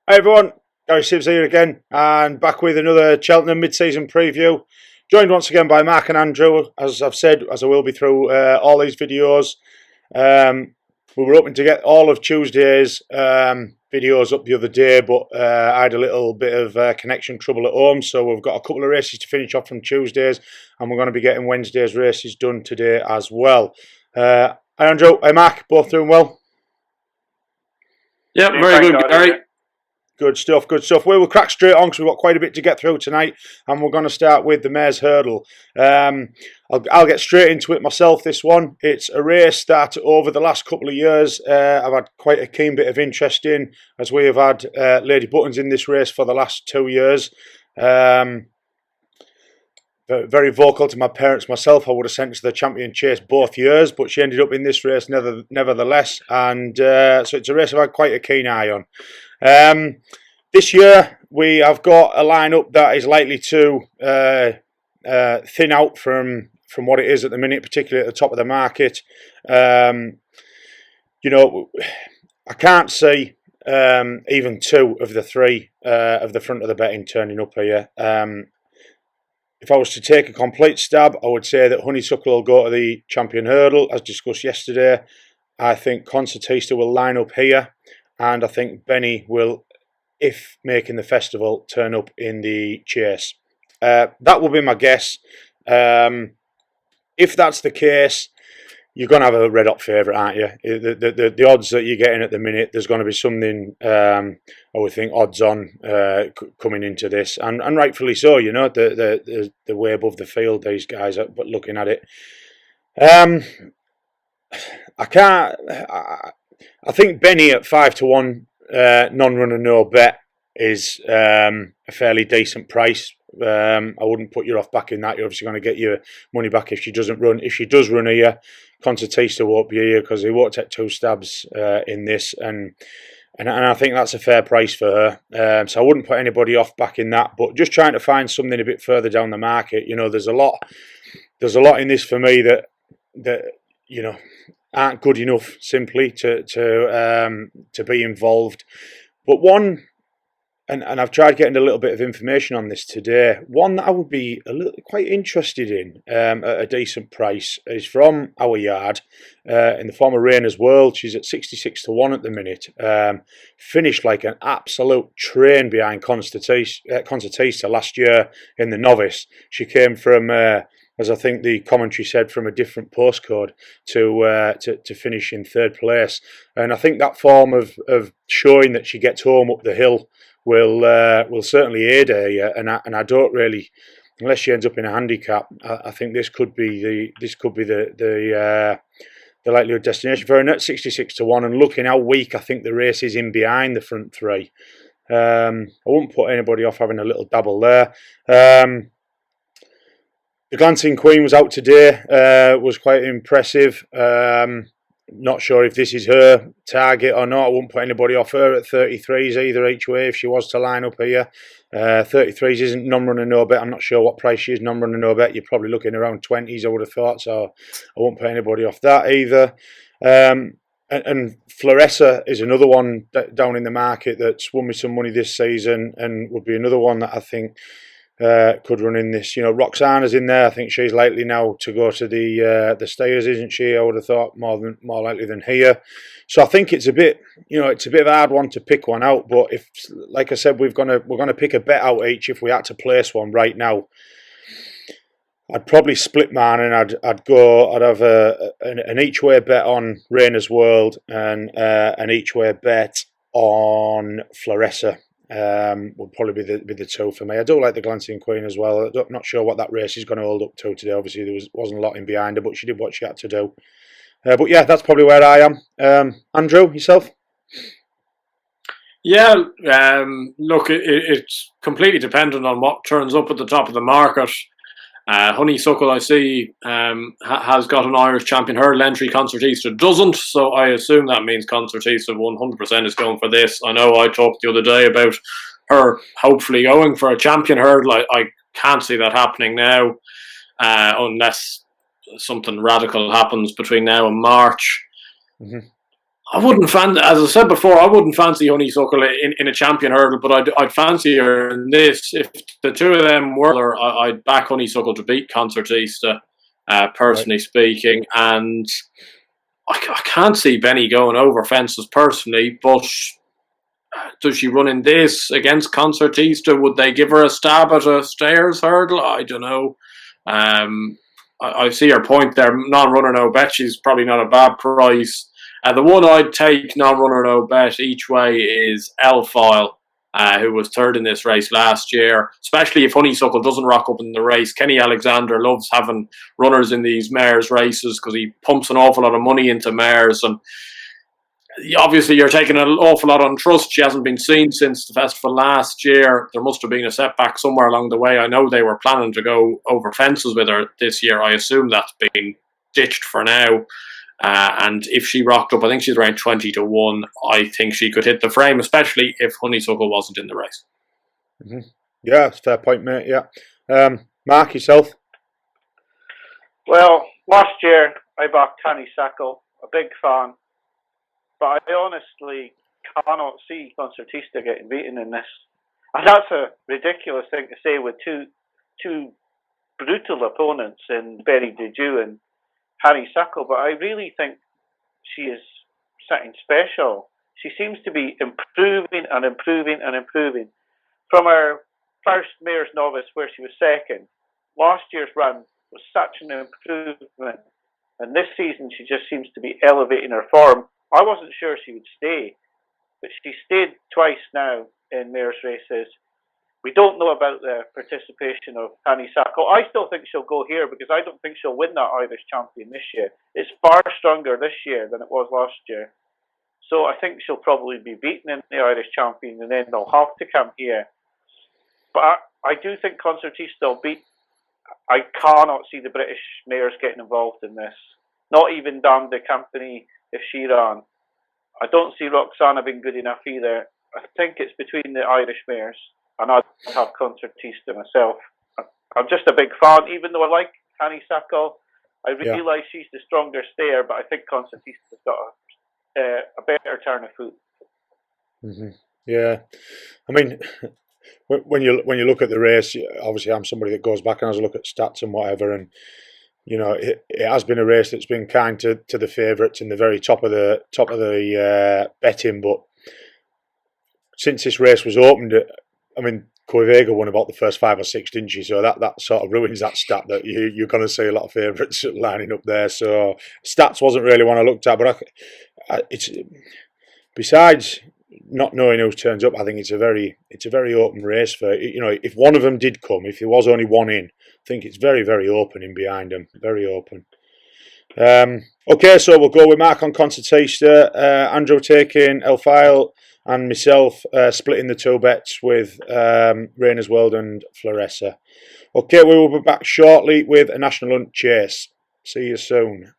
Hey everyone, Gary Sivs here again, and back with another Cheltenham mid-season preview. Joined once again by Mark and Andrew, as I've said, as I will be through all these videos. We were hoping to get all of Tuesday's videos up the other day, but I had a little bit of connection trouble at home, so we've got a couple of races to finish off from Tuesdays, and we're going to be getting Wednesday's races done today as well. Hi Andrew, hi Mark, both doing well? Yeah, very good, Gary. Good stuff, good stuff. We will crack straight on because we've got quite a bit to get through tonight, and we're going to start with the Mares Hurdle. I'll get straight into it myself, this one. It's a race that over the last couple of years I've had quite a keen bit of interest in, as we have had Lady Buttons in this race for the last 2 years. Very vocal to my parents myself. I would have sent her to the Champion Chase both years, but she ended up in this race nevertheless, and so it's a race I've had quite a keen eye on. This year we have got a lineup that is likely to thin out from what it is at the minute, particularly at the top of the market. I can't see even two of the three of the front of the betting turning up here. If I was to take a complete stab, I would say that Honeysuckle will go to the Champion Hurdle, as discussed yesterday. I think Concertista will line up here, and I think Benny will, if making the festival, turn up in the chase. That will be my guess. If that's the case, you're going to have a red hot favourite, aren't you? The odds that you're getting at the minute, there's going to be something, I would think, odds on coming into this, and rightfully so. You know, the way above the field these guys are, but looking at it, I think Benny at 5-1 non-runner no bet is a fairly decent price. I wouldn't put you off backing that. You're obviously going to get your money back if she doesn't run. If she does run here, Concertista won't be here because he won't take two stabs in this, and I think that's a fair price for her. So I wouldn't put anybody off backing that, but just trying to find something a bit further down the market. You know, there's a lot in this for me that you know aren't good enough simply to be involved. But one, and I've tried getting a little bit of information on this today. One that I would be quite interested in at a decent price is from our yard in the form of Rainer's World. She's at 66-1 at the minute. Finished like an absolute train behind Concertista last year in the Novice. She came from, as I think the commentary said, from a different postcode to finish in third place. And I think that form of showing that she gets home up the hill will certainly aid her, and I don't really, unless she ends up in a handicap, I think this could be the likelihood destination for her. At 66-1, and looking how weak I think the race is in behind the front three, I wouldn't put anybody off having a little dabble there. The Glancing Queen was out today, was quite impressive. Not sure if this is her target or not. I wouldn't put anybody off her at 33s either each way if she was to line up here. 33s isn't non-runner no bet. I'm not sure what price she is non-runner no bet. You're probably looking around 20s, I would have thought, so I won't put anybody off that either. And Floressa is another one down in the market that's won me some money this season, and would be another one that I think could run in this. You know, Roxana's in there. I think she's likely now to go to the Stayers, isn't she? I would have thought more likely than here. So I think it's a bit of a hard one to pick one out. But if, like I said, we're gonna pick a bet out each. If we had to place one right now, I'd probably split mine, and I'd have an each way bet on Rainer's World and an each way bet on Floressa. Would probably be the two for me. I do like the Glancing Queen as well. I'm not sure what that race is going to hold up to today. Obviously, there wasn't a lot in behind her, but she did what she had to do. But yeah, that's probably where I am. Andrew, yourself? Yeah, look, it's completely dependent on what turns up at the top of the market. Honeysuckle, I see, has got an Irish Champion Hurdle entry. Concertista doesn't, so I assume that means Concertista 100% is going for this. I know I talked the other day about her hopefully going for a Champion Hurdle. I can't see that happening now, unless something radical happens between now and March. I wouldn't fancy, as I said before, I wouldn't fancy Honeysuckle in a champion hurdle, but I'd fancy her in this. If the two of them were, I'd back Honeysuckle to beat Concertista, personally speaking. And I can't see Benny going over fences personally, but does she run in this against Concertista? Would they give her a stab at a stairs hurdle? I don't know. I see your point there. Non-runner, no bet. She's probably not a bad price. The one I'd take, non-runner, no bet, each way is Elfile, who was third in this race last year. Especially if Honeysuckle doesn't rock up in the race. Kenny Alexander loves having runners in these mares races because he pumps an awful lot of money into mares, and obviously you're taking an awful lot on trust. She hasn't been seen since the festival last year. There must have been a setback somewhere along the way. I know they were planning to go over fences with her this year. I assume that's been ditched for now. And if she rocked up, I think she's around 20 to 1. I think she could hit the frame, especially if Honeysuckle wasn't in the race. Mm-hmm. Yeah, that's a fair point, mate. Yeah. Mark, yourself? Well, last year I backed Honeysuckle, a big fan. But I honestly cannot see Concertista getting beaten in this. And that's a ridiculous thing to say with two brutal opponents in Berry Deju and Honeysuckle, but I really think she is something special. She seems to be improving and improving and improving. From her first Mayor's Novice, where she was second, last year's run was such an improvement. And this season, she just seems to be elevating her form. I wasn't sure she would stay, but she stayed twice now in Mayor's races. We don't know about the participation of Honeysuckle. I still think she'll go here because I don't think she'll win that Irish champion this year. It's far stronger this year than it was last year. So I think she'll probably be beaten in the Irish champion and then they'll have to come here. But I do think Concertista will beat. I cannot see the British mayors getting involved in this. Not even Dame de Company if she ran. I don't see Roxana being good enough either. I think it's between the Irish mayors. And I'd have Concertista myself. I'm just a big fan, even though I like Honeysuckle. I realise she's the stronger stayer, but I think Concertista's got a better turn of foot. Mm-hmm. Yeah, I mean, when you look at the race, obviously I'm somebody that goes back and has a look at stats and whatever, and you know it has been a race that's been kind to the favourites in the very top of the betting, but since this race was opened, I mean, Koivega won about the first 5 or 6, didn't she? So that sort of ruins that stat that you're going to see a lot of favourites lining up there. So stats wasn't really one I looked at, but it's besides not knowing who turns up, I think it's a very open race for, you know, if one of them did come, if there was only one in, I think it's very, very open in behind them, very open. Okay, so we'll go with Mark on Concertista, Andrew taking Elfile, and myself splitting the 2 bets with Rainer's World and Floressa. Okay, we will be back shortly with a National Hunt Chase. See you soon.